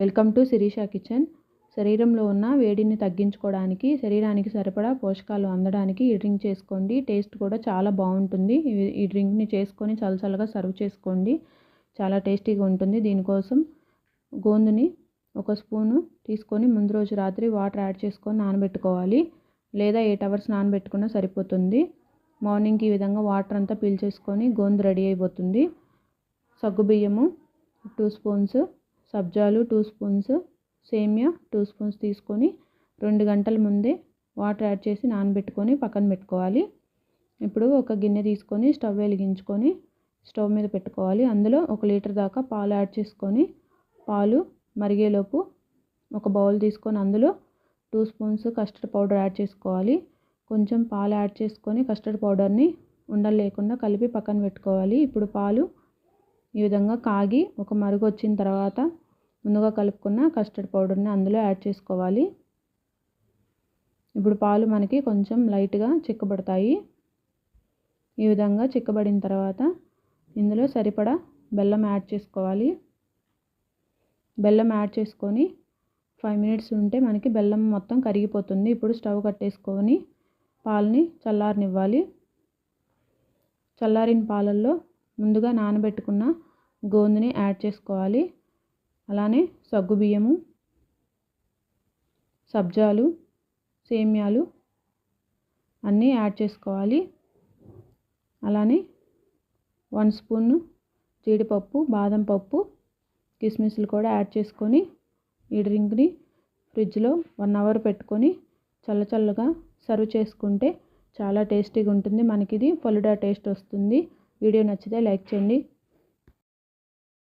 Welcome to Sirisha kitchen. శరీరంలో ఉన్న వేడిని తగ్గించుకోవడానికి, శరీరానికి సరిపడా పోషకాలు అందడానికి ఈ డ్రింక్ చేసుకోండి. టేస్ట్ కూడా చాలా బాగుంటుంది. ఈ డ్రింక్ని చేసుకొని చల్లచల్లగా సర్వ్ చేసుకోండి. చాలా టేస్టీగా ఉంటుంది. దీనికోసం గోందుని ఒక స్పూను తీసుకొని ముందు రోజు రాత్రి వాటర్ యాడ్ చేసుకొని నానబెట్టుకోవాలి. లేదా 8 అవర్స్ నానబెట్టుకున్నా సరిపోతుంది. మార్నింగ్కి ఈ విధంగా వాటర్ అంతా పీల్చేసుకొని గోందు రెడీ అయిపోతుంది. సగ్గుబియ్యము 2 స్పూన్స్, సబ్జాలు 2 స్పూన్స్, సేమియా 2 స్పూన్స్ తీసుకొని 2 గంటల ముందే వాటర్ యాడ్ చేసి నానబెట్టుకొని పక్కన పెట్టుకోవాలి. ఇప్పుడు ఒక గిన్నె తీసుకొని స్టవ్ వెలిగించుకొని స్టవ్ మీద పెట్టుకోవాలి. అందులో 1 లీటర్ దాకా పాలు యాడ్ చేసుకొని పాలు మరిగేలోపు ఒక బౌల్ తీసుకొని అందులో 2 స్పూన్స్ కస్టర్డ్ పౌడర్ యాడ్ చేసుకోవాలి. కొంచెం పాలు యాడ్ చేసుకొని కస్టర్డ్ పౌడర్ని ఉండలు లేకుండా కలిపి పక్కన పెట్టుకోవాలి. ఇప్పుడు పాలు ఈ విధంగా కాగి ఒక మరుగు వచ్చిన తర్వాత ముందుగా కలుపుకున్న కస్టర్డ్ పౌడర్ని అందులో యాడ్ చేసుకోవాలి. ఇప్పుడు పాలు మనకి కొంచెం లైట్గా చిక్కబడతాయి. ఈ విధంగా చిక్కబడిన తర్వాత ఇందులో సరిపడా బెల్లం యాడ్ చేసుకోవాలి. బెల్లం యాడ్ చేసుకొని 5 మినిట్స్ ఉంటే మనకి బెల్లం మొత్తం కరిగిపోతుంది. ఇప్పుడు స్టవ్ కట్టేసుకొని పాలని చల్లారనివ్వాలి. చల్లారిన పాలల్లో ముందుగా నానబెట్టుకున్న గోందుని యాడ్ చేసుకోవాలి. అలానే సగ్గుబియ్యము, సబ్జాలు, సేమ్యాలు అన్నీ యాడ్ చేసుకోవాలి. అలానే 1 స్పూన్ జీడిపప్పు, బాదం పప్పు, కిస్మిస్లు కూడా యాడ్ చేసుకొని ఈ డ్రింక్ని ఫ్రిడ్జ్లో 1 అవర్ పెట్టుకొని చల్లచల్లగా సర్వ్ చేసుకుంటే చాలా టేస్టీగా ఉంటుంది. మనకి ఇది ఫలుడా టేస్ట్ వస్తుంది. వీడియో నచ్చితే లైక్ చేయండి.